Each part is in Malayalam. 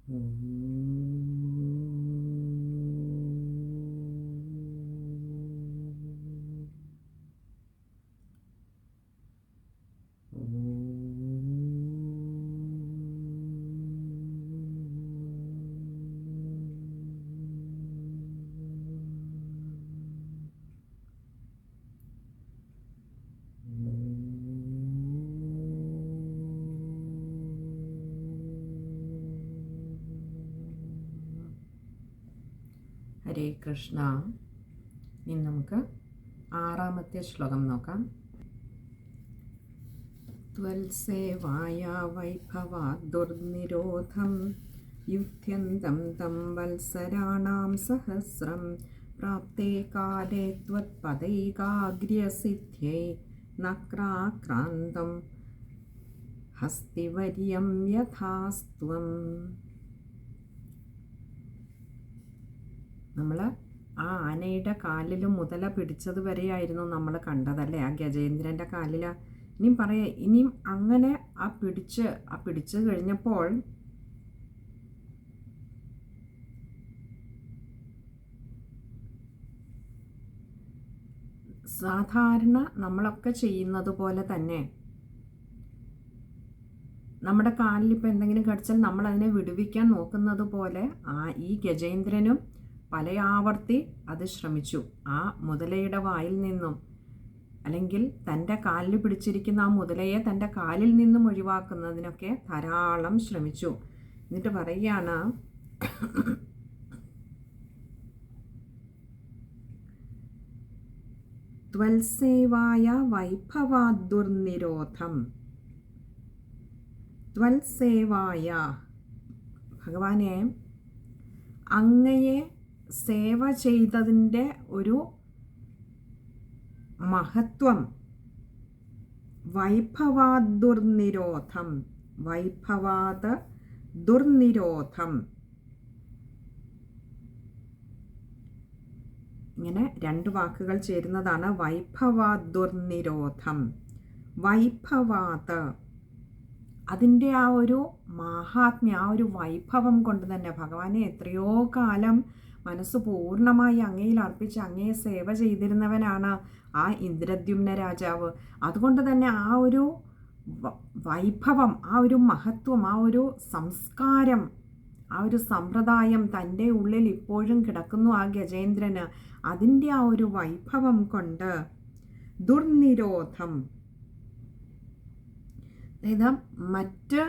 ഹരേ കൃഷ്ണ. ഇനി നമുക്ക് 6ാമത്തെ ശ്ലോകം നോക്കാം. ത്വൽസേവായ വൈഭവാത് ദുർനിരോധം യുധ്യന്തം തം വത്സരാണാം സഹസ്രം പ്രാപ്തേ കാലേ ത്വത്പദൈകാഗ്ര്യസിദ്ധ്യൈ നക്രാക്രാന്തം ഹസ്തിവര്യം യഥാസ്ത്വം. നമ്മൾ ആ ആനയുടെ കാലിൽ മുതല പിടിച്ചത് വരെയായിരുന്നു നമ്മൾ കണ്ടതല്ലേ, ആ ഗജേന്ദ്രൻ്റെ കാലിൽ. ഇനിയും ഇനിയും അങ്ങനെ ആ പിടിച്ച് കഴിഞ്ഞപ്പോൾ സാധാരണ നമ്മളൊക്കെ ചെയ്യുന്നത് പോലെ തന്നെ നമ്മുടെ കാലിൽ ഇപ്പോൾ എന്തെങ്കിലും കടിച്ചാൽ നമ്മളതിനെ വിടുവിക്കാൻ നോക്കുന്നത് പോലെ ഈ ഗജേന്ദ്രനും പല ആവർത്തി അത് ശ്രമിച്ചു. ആ മുതലയുടെ വായിൽ നിന്നും, അല്ലെങ്കിൽ തൻ്റെ കാലിൽ പിടിച്ചിരിക്കുന്ന ആ മുതലയെ തൻ്റെ കാലിൽ നിന്നും ഒഴിവാക്കുന്നതിനൊക്കെ ധാരാളം ശ്രമിച്ചു. എന്നിട്ട് പറയുകയാണ്, ത്വൽസേവായ വൈഭവാദുർനിരോധം. ത്വൽസേവായ, ഭഗവാനെ അങ്ങയെ സേവ ചെയ്തതിൻ്റെ ഒരു മഹത്വം. വൈഭവാത് ദുർനിരോധം, വൈഭവാത് ദുർനിരോധം, ഇങ്ങനെ 2 വാക്കുകൾ ചേരുന്നതാണ് വൈഭവാത് ദുർനിരോധം. വൈഭവാത്, അതിൻ്റെ ആ ഒരു മാഹാത്മ്യം, ആ ഒരു വൈഭവം കൊണ്ട് തന്നെ ഭഗവാനെ എത്രയോ കാലം മനസ്സ് പൂർണ്ണമായി അങ്ങയിൽ അർപ്പിച്ച് അങ്ങയെ സേവ ചെയ്തിരുന്നവനാണ് ആ ഇന്ദ്രദ്യുമ്ന രാജാവ്. അതുകൊണ്ട് തന്നെ ആ ഒരു വൈഭവം, ആ ഒരു മഹത്വം, ആ ഒരു സംസ്കാരം, ആ ഒരു സമ്പ്രദായം തൻ്റെ ഉള്ളിൽ ഇപ്പോഴും കിടക്കുന്നു ആ ഗജേന്ദ്രന്. അതിൻ്റെ ആ ഒരു വൈഭവം കൊണ്ട് ദുർനിരോധം, അതായത് മറ്റ്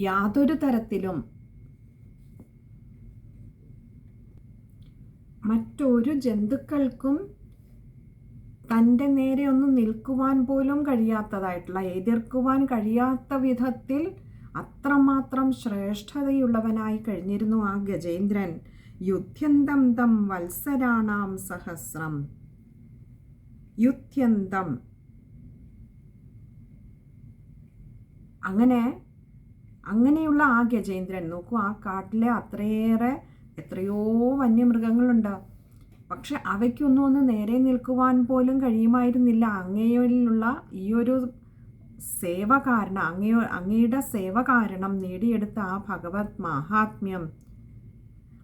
യാതൊരു തരത്തിലും മറ്റൊരു ജന്തുക്കൾക്കും തൻ്റെ നേരെ ഒന്നും നിൽക്കുവാൻ പോലും കഴിയാത്തതായിട്ടുള്ള, എതിർക്കുവാൻ കഴിയാത്ത വിധത്തിൽ അത്രമാത്രം ശ്രേഷ്ഠതയുള്ളവനായി കഴിഞ്ഞിരുന്നു ആ ഗജേന്ദ്രൻ. യുധ്യന്തം തം വത്സരാണാം സഹസ്രം. യുധ്യന്തം, അങ്ങനെയുള്ള ആ ഗജേന്ദ്രൻ, നോക്കൂ, ആ കാട്ടിലെ എത്രയോ വന്യമൃഗങ്ങളുണ്ട്. പക്ഷെ അവയ്ക്കൊന്നും ഒന്ന് നേരെ നിൽക്കുവാൻ പോലും കഴിയുമായിരുന്നില്ല അങ്ങയിലുള്ള ഈ ഒരു സേവ കാരണം, അങ്ങയുടെ സേവ കാരണം നേടിയെടുത്ത ആ ഭഗവത് മാഹാത്മ്യം,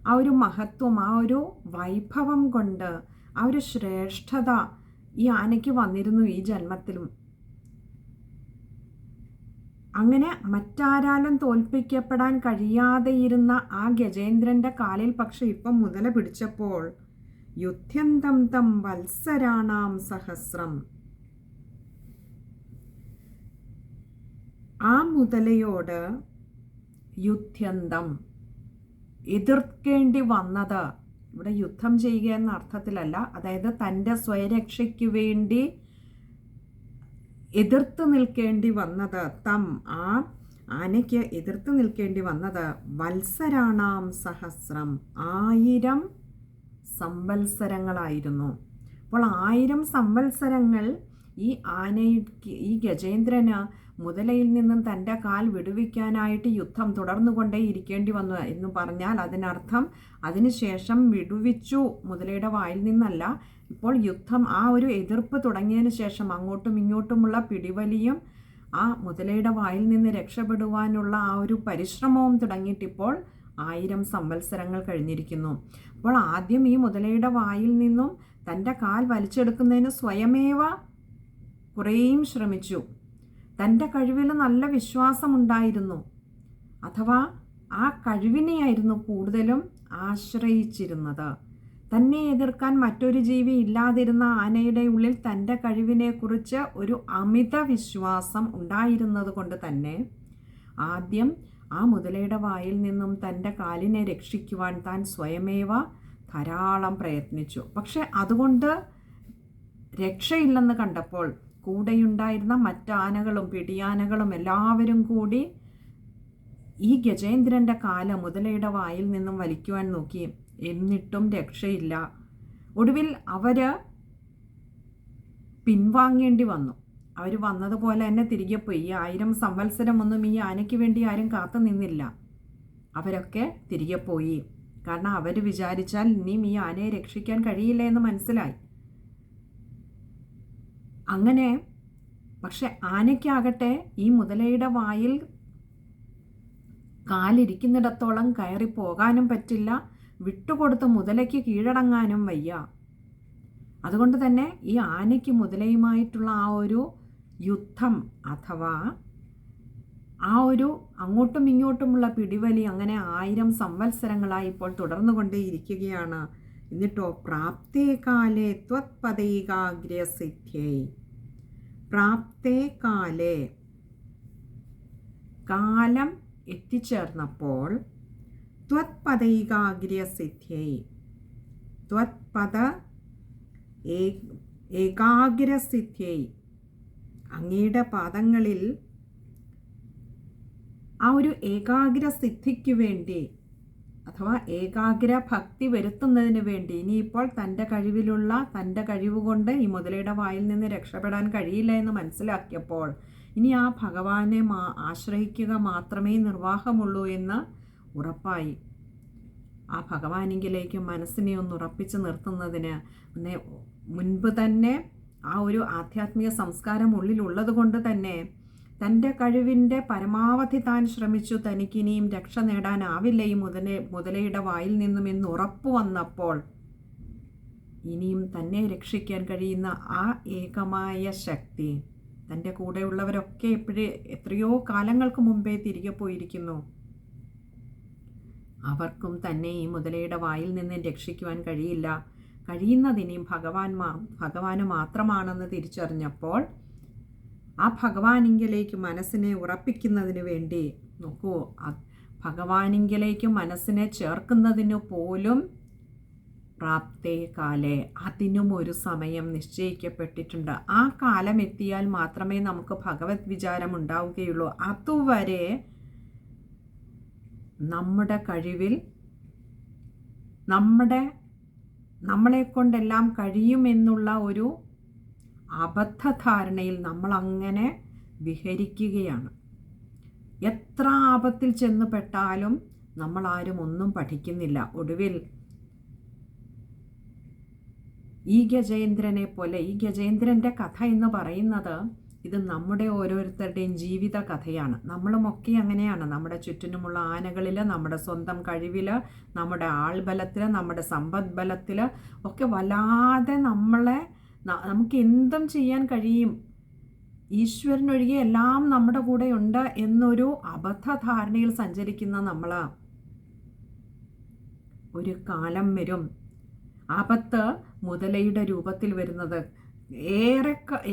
ആ ഒരു മഹത്വം, ആ ഒരു വൈഭവം കൊണ്ട് ആ ഒരു ശ്രേഷ്ഠത ഈ ആനയ്ക്ക് വന്നിരുന്നു ഈ ജന്മത്തിലും. അങ്ങനെ മറ്റാരാലും തോൽപ്പിക്കപ്പെടാൻ കഴിയാതെയിരുന്ന ആ ഗജേന്ദ്രൻ്റെ കാലിൽ പക്ഷെ ഇപ്പം മുതല പിടിച്ചപ്പോൾ യുധ്യന്തം തം വത്സരാണാം സഹസ്രം, ആ മുതലയോട് യുധ്യന്തം, എതിർക്കേണ്ടി വന്നത്, ഇവിടെ യുദ്ധം ചെയ്യുക എന്ന അർത്ഥത്തിലല്ല, അതായത് തൻ്റെ സ്വയരക്ഷയ്ക്ക് വേണ്ടി എതിർത്ത് നിൽക്കേണ്ടി വന്നത്, ആ ആനയ്ക്ക് എതിർത്ത് നിൽക്കേണ്ടി വന്നത് വത്സരാണാം സഹസ്രം, 1000 സംവത്സരങ്ങളായിരുന്നു. അപ്പോൾ 1000 സംവത്സരങ്ങൾ ഈ ഗജേന്ദ്രന് മുതലയിൽ നിന്നും തൻ്റെ കാൽ വിടുവിക്കാനായിട്ട് യുദ്ധം തുടർന്നുകൊണ്ടേ ഇരിക്കേണ്ടി വന്നു എന്ന് പറഞ്ഞാൽ അതിനർത്ഥം അതിനുശേഷം വിടുവിച്ചു മുതലയുടെ വായിൽ നിന്നല്ല. ഇപ്പോൾ യുദ്ധം, ആ ഒരു എതിർപ്പ് തുടങ്ങിയതിന് ശേഷം അങ്ങോട്ടും ഇങ്ങോട്ടുമുള്ള പിടിവലിയും ആ മുതലയുടെ വായിൽ നിന്ന് രക്ഷപ്പെടുവാനുള്ള ആ ഒരു പരിശ്രമവും തുടങ്ങിയിട്ടിപ്പോൾ 1000 സംവത്സരങ്ങൾ കഴിഞ്ഞിരിക്കുന്നു. അപ്പോൾ ആദ്യം ഈ മുതലയുടെ വായിൽ നിന്നും തൻ്റെ കാൽ വലിച്ചെടുക്കുന്നതിന് സ്വയമേവ കുറേയും ശ്രമിച്ചു. തൻ്റെ കഴിവിൽ നല്ല വിശ്വാസമുണ്ടായിരുന്നു. അഥവാ ആ കഴിവിനെയായിരുന്നു കൂടുതലും ആശ്രയിച്ചിരുന്നത്. തന്നെ എതിർക്കാൻ മറ്റൊരു ജീവി ഇല്ലാതിരുന്ന ആനയുടെ ഉള്ളിൽ തൻ്റെ കഴിവിനെക്കുറിച്ച് ഒരു അമിത വിശ്വാസം ഉണ്ടായിരുന്നത് കൊണ്ട് തന്നെ ആദ്യം ആ മുതലയുടെ വായിൽ നിന്നും തൻ്റെ കാലിനെ രക്ഷിക്കുവാൻ താൻ സ്വയമേവ ധാരാളം പ്രയത്നിച്ചു. പക്ഷെ അതുകൊണ്ട് രക്ഷയില്ലെന്ന് കണ്ടപ്പോൾ കൂടെയുണ്ടായിരുന്ന മറ്റാനകളും പിടിയാനകളും എല്ലാവരും കൂടി ഈ ഗജേന്ദ്രൻ്റെ കാല് മുതലയുടെ വായിൽ നിന്നും വലിക്കുവാൻ നോക്കി. എന്നിട്ടും രക്ഷയില്ല. ഒടുവിൽ അവർ പിൻവാങ്ങേണ്ടി വന്നു. അവർ വന്നതുപോലെ തന്നെ തിരികെ പോയി. 1000 സംവത്സരമൊന്നും ഈ ആനയ്ക്ക് വേണ്ടി ആരും കാത്തു നിന്നില്ല. അവരൊക്കെ തിരികെ പോയി. കാരണം അവർ വിചാരിച്ചാൽ ഇനിയും ഈ ആനയെ രക്ഷിക്കാൻ കഴിയില്ല എന്ന് മനസ്സിലായി. അങ്ങനെ പക്ഷെ ആനയ്ക്കാകട്ടെ ഈ മുതലയുടെ വായിൽ കാലിരിക്കുന്നിടത്തോളം കയറി പോകാനും പറ്റില്ല, വിട്ടുകൊടുത്ത് മുതലയ്ക്ക് കീഴടങ്ങാനും വയ്യ. അതുകൊണ്ട് തന്നെ ഈ ആനയ്ക്ക് മുതലയുമായിട്ടുള്ള ആ ഒരു യുദ്ധം അഥവാ ആ ഒരു അങ്ങോട്ടും ഇങ്ങോട്ടുമുള്ള പിടിവലി അങ്ങനെ 1000 സംവത്സരങ്ങളായി ഇപ്പോൾ തുടർന്നുകൊണ്ടേയിരിക്കുകയാണ്. എന്നിട്ടോ പ്രാപ്തേ കാലേ ത്വത്പദൈകാഗ്രസിദ്ധ്യൈ. പ്രാപ്തേ കാലേ കാലം എത്തിച്ചേർന്നപ്പോൾ ത്വത്പദൈകാഗ്രസിദ്ധ്യൈ ത്വത്പദ ഏകാഗ്രസിദ്ധ്യൈ അങ്ങയുടെ പാദങ്ങളിൽ ആ ഒരു ഏകാഗ്രസിദ്ധിക്ക് വേണ്ടി അഥവാ ഏകാഗ്ര ഭക്തി വരുത്തുന്നതിന് വേണ്ടി ഇനിയിപ്പോൾ തൻ്റെ കഴിവിലുള്ള തൻ്റെ കഴിവുകൊണ്ട് ഈ മുതലയുടെ വായിൽ നിന്ന് രക്ഷപ്പെടാൻ കഴിയില്ല എന്ന് മനസ്സിലാക്കിയപ്പോൾ ഇനി ആ ഭഗവാനെ ആശ്രയിക്കുക മാത്രമേ നിർവാഹമുള്ളൂ എന്ന് ഉറപ്പായി. ആ ഭഗവാനെങ്കിലേക്ക് മനസ്സിനെ ഒന്ന് ഉറപ്പിച്ച് നിർത്തുന്നതിന് മുൻപ് തന്നെ ആ ഒരു ആധ്യാത്മിക സംസ്കാരം ഉള്ളിലുള്ളത് കൊണ്ട് തന്നെ തൻ്റെ കഴിവിൻ്റെ പരമാവധി താൻ ശ്രമിച്ചു. തനിക്കിനിയും രക്ഷ നേടാനാവില്ല ഈ മുതലയുടെ വായിൽ നിന്നും എന്ന് ഉറപ്പ് വന്നപ്പോൾ ഇനിയും തന്നെ രക്ഷിക്കാൻ കഴിയുന്ന ആ ഏകമായ ശക്തി തൻ്റെ കൂടെയുള്ളവരൊക്കെ എത്രയോ കാലങ്ങൾക്ക് മുമ്പേ തിരികെ പോയിരിക്കുന്നു. അവർക്കും തന്നെ ഈ മുതലയുടെ വായിൽ നിന്ന് രക്ഷിക്കുവാൻ കഴിയില്ല. കഴിയുന്നതിനെയും ഭഗവാന് മാത്രമാണെന്ന് തിരിച്ചറിഞ്ഞപ്പോൾ ആ ഭഗവാനിങ്കിലേക്ക് മനസ്സിനെ ഉറപ്പിക്കുന്നതിന് വേണ്ടി നോക്കൂ, ഭഗവാനിങ്കിലേക്ക് മനസ്സിനെ ചേർക്കുന്നതിന് പോലും പ്രാപ്തേ കാലേ അതിനും ഒരു സമയം നിശ്ചയിക്കപ്പെട്ടിട്ടുണ്ട്. ആ കാലം എത്തിയാൽ മാത്രമേ നമുക്ക് ഭഗവത് വിചാരം ഉണ്ടാവുകയുള്ളൂ. അതുവരെ നമ്മുടെ കഴിവിൽ നമ്മളെ കൊണ്ടെല്ലാം കഴിയുമെന്നുള്ള ഒരു അബദ്ധധാരണയിൽ നമ്മളങ്ങനെ വിഹരിക്കുകയാണ്. എത്ര ആപത്തിൽ ചെന്ന് പെട്ടാലും നമ്മളാരും ഒന്നും പഠിക്കുന്നില്ല. ഒടുവിൽ ഈ ഗജേന്ദ്രനെ പോലെ ഈ ഗജേന്ദ്രൻ്റെ കഥ എന്ന് പറയുന്നത് ഇത് നമ്മുടെ ഓരോരുത്തരുടെയും ജീവിത കഥയാണ്. നമ്മളുമൊക്കെ അങ്ങനെയാണ്. നമ്മുടെ ചുറ്റിനുമുള്ള ആനകളിൽ, നമ്മുടെ സ്വന്തം കഴിവിൽ, നമ്മുടെ ആൾബലത്തിൽ, നമ്മുടെ സമ്പദ് ബലത്തിൽ ഒക്കെ വല്ലാതെ നമുക്ക് എന്തും ചെയ്യാൻ കഴിയും, ഈശ്വരനൊഴികെ എല്ലാം നമ്മുടെ കൂടെ ഉണ്ട് എന്നൊരു അബദ്ധധാരണയിൽ സഞ്ചരിക്കുന്ന നമ്മൾ ഒരു കാലം വരും ആപത്ത് മുതലയുടെ രൂപത്തിൽ വരുന്നത്.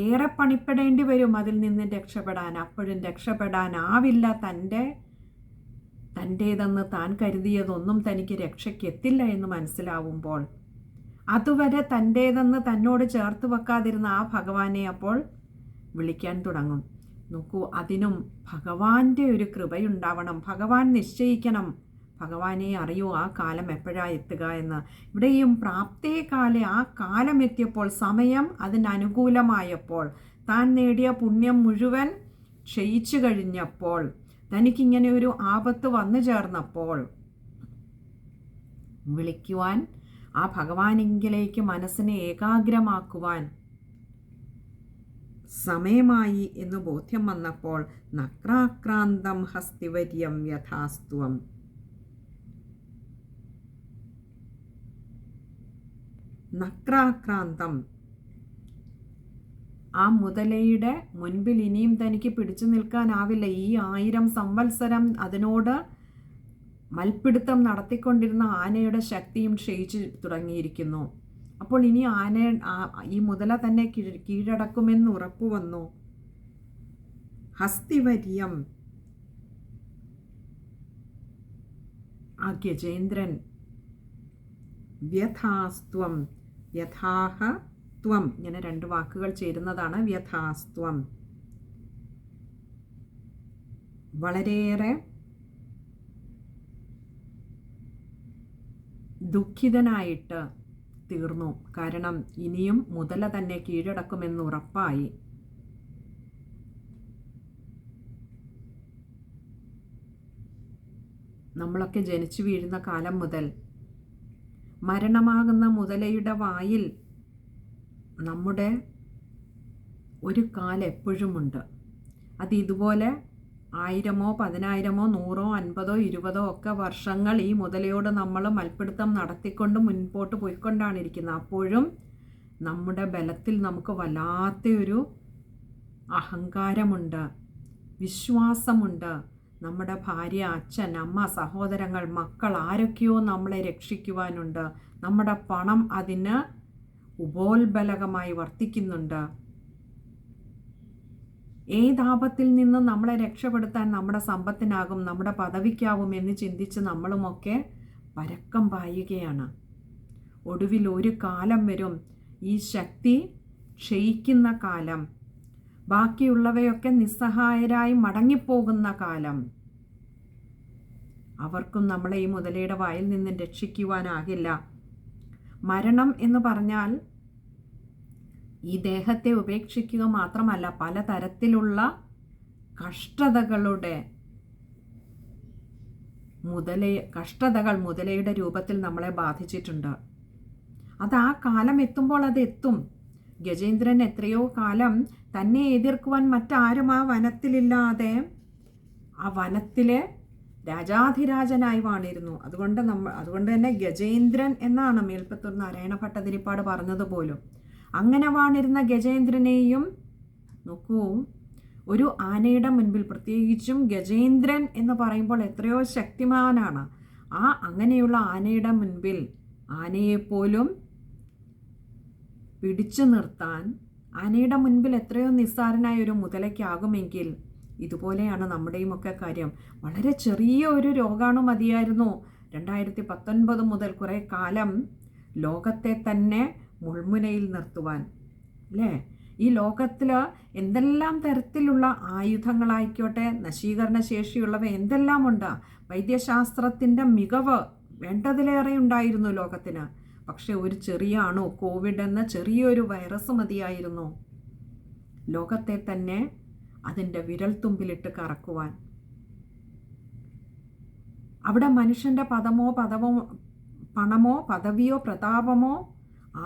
ഏറെ പണിപ്പെടേണ്ടി വരും അതിൽ നിന്ന് രക്ഷപ്പെടാൻ. അപ്പോഴും രക്ഷപ്പെടാനാവില്ല. തൻ്റേതെന്ന് താൻ കരുതിയതൊന്നും തനിക്ക് രക്ഷയ്ക്കെത്തില്ല എന്ന് മനസ്സിലാവുമ്പോൾ അതുവരെ തൻ്റേതെന്ന് തന്നോട് ചേർത്ത് വെക്കാതിരുന്ന ആ ഭഗവാനെ അപ്പോൾ വിളിക്കാൻ തുടങ്ങും. നോക്കൂ, അതിനും ഭഗവാന്റെ ഒരു കൃപയുണ്ടാവണം. ഭഗവാൻ നിശ്ചയിക്കണം, ഭഗവാനെ അറിയൂ ആ കാലം എപ്പോഴാണ് എത്തുക എന്ന്. ഇവിടെയും പ്രാപ്തേ കാലേ ആ കാലം എത്തിയപ്പോൾ, സമയം അതിനനുകൂലമായപ്പോൾ, താൻ നേടിയ പുണ്യം മുഴുവൻ ക്ഷയിച്ചു കഴിഞ്ഞപ്പോൾ, തനിക്കിങ്ങനെ ഒരു ആപത്ത് വന്നു ചേർന്നപ്പോൾ വിളിക്കുവാൻ, ആ ഭഗവാനെങ്കിലേക്ക് മനസ്സിനെ ഏകാഗ്രമാക്കുവാൻ സമയമായി എന്ന് ബോധ്യം വന്നപ്പോൾ നക്രാക്രാന്തം ഹസ്തിവര്യം യഥാസ്ത്വം. നക്രാക്രാന്തം, ആ മുതലയുടെ മുൻപിൽ ഇനിയും തനിക്ക് പിടിച്ചു നിൽക്കാനാവില്ല. ഈ 1000 സംവത്സരം അതിനോട് മൽപ്പിടുത്തം നടത്തിക്കൊണ്ടിരുന്ന ആനയുടെ ശക്തിയും ക്ഷയിച്ചു തുടങ്ങിയിരിക്കുന്നു. അപ്പോൾ ഇനി ഈ മുതല തന്നെ കീഴടക്കുമെന്ന് ഉറപ്പു വന്നു. ഹസ്തിവര്യം, ആ ഗജേന്ദ്രൻ, വ്യഥാസ്ത്വം, വ്യഥാഹ ത്വം, ഇങ്ങനെ 2 വാക്കുകൾ ചേരുന്നതാണ് വ്യഥാസ്ത്വം. വളരെയേറെ ദുഃഖിതനായിട്ട് തീർന്നു. കാരണം ഇനിയും മുതല തന്നെ കീഴടക്കുമെന്ന് ഉറപ്പായി. നമ്മളൊക്കെ ജനിച്ചു വീഴുന്ന കാലം മുതൽ മരണമാകുന്ന മുതലയുടെ വായിൽ നമ്മുടെ ഒരു കാൽ എപ്പോഴുമുണ്ട്. അത് ഇതുപോലെ 1000-ഓ 10,000-ഓ 100-ഓ 50-ഓ 20-ഓ ഒക്കെ വർഷങ്ങൾ ഈ മുതലയോട് നമ്മൾ മൽപ്പിടുത്തം നടത്തിക്കൊണ്ട് മുൻപോട്ട് പോയിക്കൊണ്ടാണ് ഇരിക്കുന്നത്. അപ്പോഴും നമ്മുടെ ബലത്തിൽ നമുക്ക് വല്ലാത്തൊരു അഹങ്കാരമുണ്ട്, വിശ്വാസമുണ്ട്. നമ്മുടെ ഭാര്യ, അച്ഛൻ, അമ്മ, സഹോദരങ്ങൾ, മക്കൾ ആരൊക്കെയോ നമ്മളെ രക്ഷിക്കുവാനുണ്ട്. നമ്മുടെ പണം അതിന് ഉപോത്ബലകമായി വർത്തിക്കുന്നുണ്ട്. ഏതാപത്തിൽ നിന്നും നമ്മളെ രക്ഷപ്പെടുത്താൻ നമ്മുടെ സമ്പത്തിനാകും, നമ്മുടെ പദവിക്കാവും എന്ന് ചിന്തിച്ച് നമ്മളുമൊക്കെ പരക്കം പായുകയാണ്. ഒടുവിൽ ഒരു കാലം വരും, ഈ ശക്തി ക്ഷയിക്കുന്ന കാലം, ബാക്കിയുള്ളവയൊക്കെ നിസ്സഹായരായി മടങ്ങിപ്പോകുന്ന കാലം. അവർക്കും നമ്മളെ ഈ മുതലയുടെ വായിൽ നിന്നും രക്ഷിക്കുവാനാകില്ല. മരണം എന്ന് പറഞ്ഞാൽ ഈ ദേഹത്തെ ഉപേക്ഷിക്കുക മാത്രമല്ല, പലതരത്തിലുള്ള കഷ്ടതകൾ മുതലയുടെ രൂപത്തിൽ നമ്മളെ ബാധിച്ചിട്ടുണ്ട്. അത് ആ കാലം എത്തുമ്പോൾ അത് എത്തും. ഗജേന്ദ്രൻ എത്രയോ കാലം തന്നെ എതിർക്കുവാൻ മറ്റാരും ആ വനത്തിലില്ലാതെ ആ വനത്തിലെ രാജാധിരാജനായി വാണിരുന്നു. അതുകൊണ്ട് തന്നെ ഗജേന്ദ്രൻ എന്നാണ് മേൽപ്പത്തൂർ നാരായണ ഭട്ടതിരിപ്പാട് പറഞ്ഞതുപോലും. അങ്ങനെ വാണിരുന്ന ഗജേന്ദ്രനെയും നോക്കൂ, ഒരു ആനയുടെ മുൻപിൽ, പ്രത്യേകിച്ചും ഗജേന്ദ്രൻ എന്ന് പറയുമ്പോൾ എത്രയോ ശക്തിമാനാണ്. അങ്ങനെയുള്ള ആനയുടെ മുൻപിൽ ആനയെപ്പോലും പിടിച്ചു നിർത്താൻ ആനയുടെ മുൻപിൽ എത്രയോ നിസ്സാരനായ ഒരു മുതലയ്ക്കാകുമെങ്കിൽ ഇതുപോലെയാണ് നമ്മുടെയും ഒക്കെ കാര്യം. വളരെ ചെറിയ ഒരു രോഗാണു മതിയായിരുന്നു 2019 മുതൽ കുറേ കാലം ലോകത്തെ തന്നെ മുൾമുനയിൽ നിർത്തുവാൻ, അല്ലേ? ഈ ലോകത്തിൽ എന്തെല്ലാം തരത്തിലുള്ള ആയുധങ്ങളായിക്കോട്ടെ, നശീകരണ ശേഷിയുള്ളവ എന്തെല്ലാം ഉണ്ട്. വൈദ്യശാസ്ത്രത്തിൻ്റെ മികവ് വേണ്ടതിലേറെ ഉണ്ടായിരുന്നു ലോകത്തിന്. പക്ഷെ ഒരു ചെറിയ അണു, കോവിഡ് എന്ന ചെറിയൊരു വൈറസ് മതിയായിരുന്നു ലോകത്തെ തന്നെ അതിൻ്റെ വിരൽത്തുമ്പിലിട്ട് കറക്കുവാൻ. അവിടെ മനുഷ്യൻ്റെ പണമോ പദവിയോ പ്രതാപമോ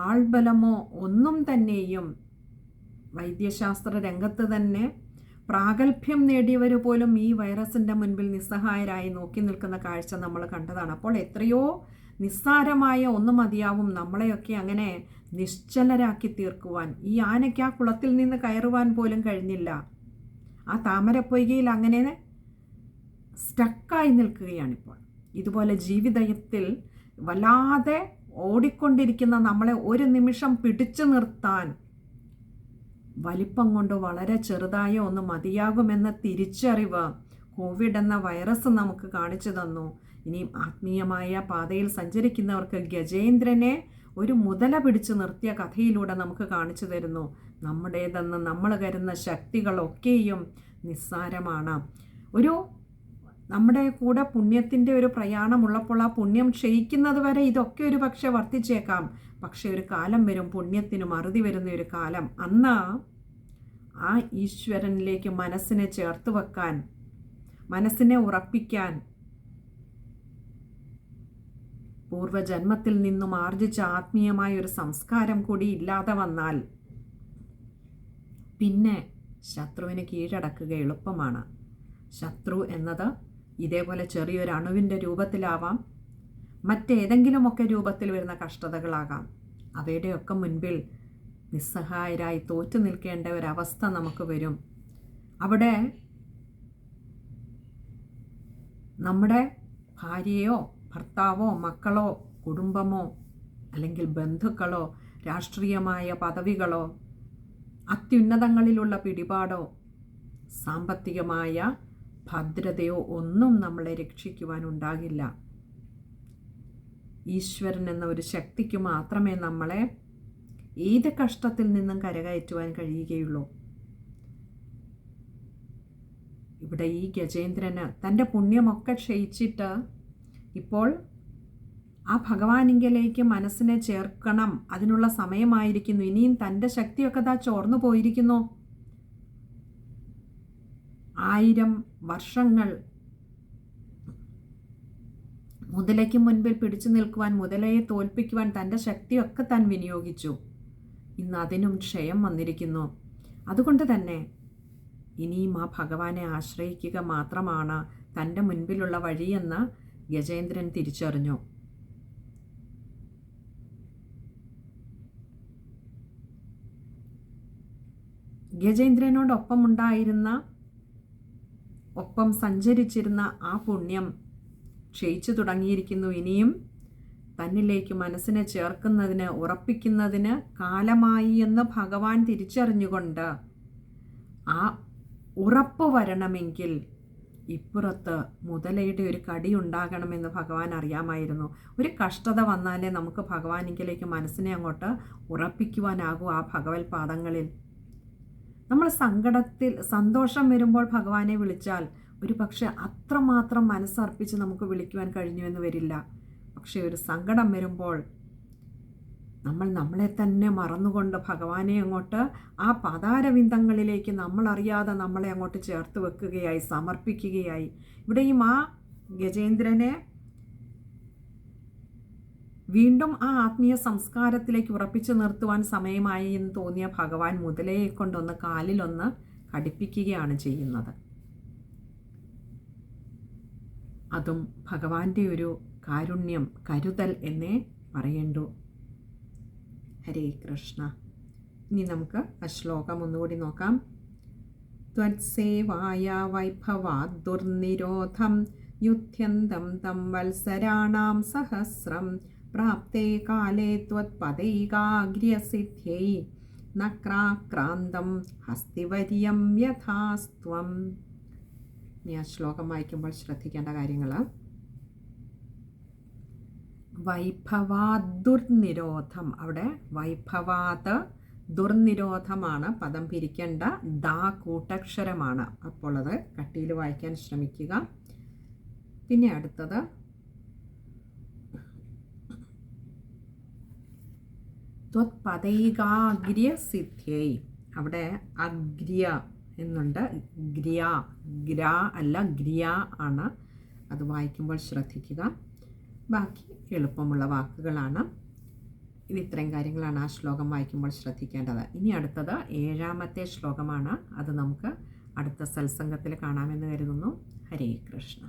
ആൾബലമോ ഒന്നും തന്നെയും വൈദ്യശാസ്ത്ര രംഗത്ത് തന്നെ പ്രാഗൽഭ്യം നേടിയവർ പോലും ഈ വൈറസിൻ്റെ മുൻപിൽ നിസ്സഹായരായി നോക്കി നിൽക്കുന്ന കാഴ്ച നമ്മൾ കണ്ടതാണ്. അപ്പോൾ എത്രയോ നിസ്സാരമായ ഒന്ന് മതിയാവും നമ്മളെയൊക്കെ അങ്ങനെ നിശ്ചലരാക്കി തീർക്കുവാൻ. ഈ ആനയ്ക്ക് ആ കുളത്തിൽ നിന്ന് കയറുവാൻ പോലും കഴിഞ്ഞില്ല. ആ താമരപ്പൊയ്കയിൽ അങ്ങനെ സ്റ്റക്കായി നിൽക്കുകയാണിപ്പോൾ. ഇതുപോലെ ജീവിതത്തിൽ വല്ലാതെ ഓടിക്കൊണ്ടിരിക്കുന്ന നമ്മളെ ഒരു നിമിഷം പിടിച്ചു നിർത്താൻ വലിപ്പം കൊണ്ട് വളരെ ചെറുതായ ഒന്ന് മതിയാകുമെന്ന തിരിച്ചറിവ് കോവിഡ് എന്ന വൈറസ് നമുക്ക് കാണിച്ചു തന്നു. ഇനിയും ആത്മീയമായ പാതയിൽ സഞ്ചരിക്കുന്നവർക്ക് ഗജേന്ദ്രനെ ഒരു മുതല പിടിച്ചു നിർത്തിയ കഥയിലൂടെ നമുക്ക് കാണിച്ചു തരുന്നു. നമ്മുടേതെന്ന് നമ്മൾ കരുതുന്ന ശക്തികളൊക്കെയും നിസ്സാരമാണ്. നമ്മുടെ കൂടെ പുണ്യത്തിൻ്റെ ഒരു പ്രയാണമുള്ളപ്പോൾ ആ പുണ്യം ക്ഷയിക്കുന്നത് വരെ ഇതൊക്കെ ഒരു പക്ഷെ വർദ്ധിച്ചേക്കാം. പക്ഷെ ഒരു കാലം വരും, പുണ്യത്തിനും അറുതി വരുന്ന ഒരു കാലം. അന്ന് ആ ഈശ്വരനിലേക്ക് മനസ്സിനെ ചേർത്ത് വെക്കാൻ, മനസ്സിനെ ഉറപ്പിക്കാൻ, പൂർവജന്മത്തിൽ നിന്നും ആർജിച്ച ആത്മീയമായ ഒരു സംസ്കാരം കൂടി ഇല്ലാതെ വന്നാൽ പിന്നെ ശത്രുവിനെ കീഴടക്കുക എളുപ്പമാണ്. ശത്രു എന്നത് ഇതേപോലെ ചെറിയൊരു അണുവിൻ്റെ രൂപത്തിലാവാം, മറ്റേതെങ്കിലുമൊക്കെ രൂപത്തിൽ വരുന്ന കഷ്ടതകളാകാം. അവയുടെയൊക്കെ മുൻപിൽ നിസ്സഹായരായി തോറ്റു നിൽക്കേണ്ട ഒരവസ്ഥ നമുക്ക് വരും. അവിടെ നമ്മുടെ ഭാര്യയോ ഭർത്താവോ മക്കളോ കുടുംബമോ അല്ലെങ്കിൽ ബന്ധുക്കളോ രാഷ്ട്രീയമായ പദവികളോ അത്യുന്നതങ്ങളിലുള്ള പിടിപാടോ സാമ്പത്തികമായ ഭദ്രതയോ ഒന്നും നമ്മളെ രക്ഷിക്കുവാനുണ്ടാകില്ല. ഈശ്വരൻ എന്ന ഒരു ശക്തിക്ക് മാത്രമേ നമ്മളെ ഏത് കഷ്ടത്തിൽ നിന്നും കരകയറ്റുവാൻ കഴിയുകയുള്ളൂ. ഇവിടെ ഈ ഗജേന്ദ്രന് തൻ്റെ പുണ്യമൊക്കെ ക്ഷയിച്ചിട്ട് ഇപ്പോൾ ആ ഭഗവാനിങ്കലേക്ക് മനസ്സിനെ ചേർക്കണം, അതിനുള്ള സമയമായിരിക്കുന്നു. ഇനിയും തൻ്റെ ശക്തിയൊക്കെ ചോർന്നു പോയിരിക്കുന്നു. 1000 വർഷങ്ങൾ മുതലയ്ക്ക് മുൻപിൽ പിടിച്ചു നിൽക്കുവാൻ, മുതലയെ തോൽപ്പിക്കുവാൻ തൻ്റെ ശക്തിയൊക്കെ താൻ വിനിയോഗിച്ചു. ഇന്ന് അതിനും ക്ഷയം വന്നിരിക്കുന്നു. അതുകൊണ്ട് തന്നെ ഇനിയും ആ ഭഗവാനെ ആശ്രയിക്കുക മാത്രമാണ് തൻ്റെ മുൻപിലുള്ള വഴിയെന്ന് ഗജേന്ദ്രൻ തിരിച്ചറിഞ്ഞു. ഒപ്പം സഞ്ചരിച്ചിരുന്ന ആ പുണ്യം ക്ഷയിച്ചു തുടങ്ങിയിരിക്കുന്നു. ഇനിയും തന്നിലേക്ക് മനസ്സിനെ ചേർക്കുന്നതിന്, ഉറപ്പിക്കുന്നതിന് കാലമായി എന്ന് ഭഗവാൻ തിരിച്ചറിഞ്ഞുകൊണ്ട് ആ ഉറപ്പ് വരണമെങ്കിൽ ഇപ്പുറത്ത് മുതലയുടെ ഒരു കടി ഉണ്ടാകണമെന്ന് ഭഗവാൻ അറിയാമായിരുന്നു. ഒരു കഷ്ടത വന്നാലേ നമുക്ക് ഭഗവാനിലേക്ക് മനസ്സിനെ അങ്ങോട്ട് ഉറപ്പിക്കുവാനാകൂ ആ ഭഗവത് പാദങ്ങളിൽ. നമ്മൾ സന്തോഷം വരുമ്പോൾ ഭഗവാനെ വിളിച്ചാൽ ഒരു പക്ഷെ അത്രമാത്രം മനസ്സർപ്പിച്ച് നമുക്ക് വിളിക്കുവാൻ കഴിഞ്ഞു എന്ന് വരില്ല. പക്ഷേ ഒരു സങ്കടം വരുമ്പോൾ നമ്മൾ നമ്മളെ തന്നെ മറന്നുകൊണ്ട് ഭഗവാനെ അങ്ങോട്ട് ആ പാതാരവിന്ദങ്ങളിലേക്ക് നമ്മളറിയാതെ നമ്മളെ അങ്ങോട്ട് ചേർത്ത് വെക്കുകയായി, സമർപ്പിക്കുകയായി. ഇവിടെയും ആ ഗജേന്ദ്രനെ വീണ്ടും ആ ആത്മീയ സംസ്കാരത്തിലേക്ക് ഉറപ്പിച്ചു നിർത്തുവാൻ സമയമായി എന്ന് തോന്നിയ ഭഗവാൻ മുതലയെ കൊണ്ടൊന്ന് കാലിലൊന്ന് കടിപ്പിക്കുകയാണ് ചെയ്യുന്നത്. അതും ഭഗവാന്റെ ഒരു കാരുണ്യം, കരുതൽ എന്നേ പറയേണ്ടു. ഹരേ കൃഷ്ണ. ഇനി നമുക്ക് ആ ശ്ലോകം ഒന്നുകൂടി നോക്കാം. ത്വത്സേവായ വൈഭവാത് ദുർനിരോധം യുധ്യന്തം തം വത്സരാണാം സഹസ്രം പ്രാപ്തേ കാലേ ത്വത്പദൈകാഗ്ര്യസിദ്ധ്യൈ നക്രാക്രാന്തം ഹസ്തിവര്യം യഥാസ്ത്വം. ഇനി ആ ശ്ലോകം വായിക്കുമ്പോൾ ശ്രദ്ധിക്കേണ്ട കാര്യങ്ങൾ: വൈഭവാത് ദുർനിരോധം. അവിടെ വൈഭവാത് ദുർനിരോധമാണ് പദം പിരിക്കേണ്ട ദാ കൂട്ടക്ഷരമാണ്. അപ്പോൾ അത് കട്ടിയിൽ വായിക്കാൻ ശ്രമിക്കുക. പിന്നെ അടുത്തത് ത്വത്പദൈകാഗ്ര്യ സിദ്ധ്യൈ. അവിടെ അഗ്ര്യ എന്നുണ്ട്, ഗ്ര്യ, ഗ്ര അല്ല ഗ്രിയ ആണ്. അത് വായിക്കുമ്പോൾ ശ്രദ്ധിക്കുക. ബാക്കി എളുപ്പമുള്ള വാക്കുകളാണ്. ഇത് ഇത്രയും കാര്യങ്ങളാണ് ആ ശ്ലോകം വായിക്കുമ്പോൾ ശ്രദ്ധിക്കേണ്ടത്. ഇനി അടുത്തത് 7ാമത്തെ ശ്ലോകമാണ്. അത് നമുക്ക് അടുത്ത സത്സംഗത്തിൽ കാണാമെന്ന് കരുതുന്നു. ഹരേ കൃഷ്ണ.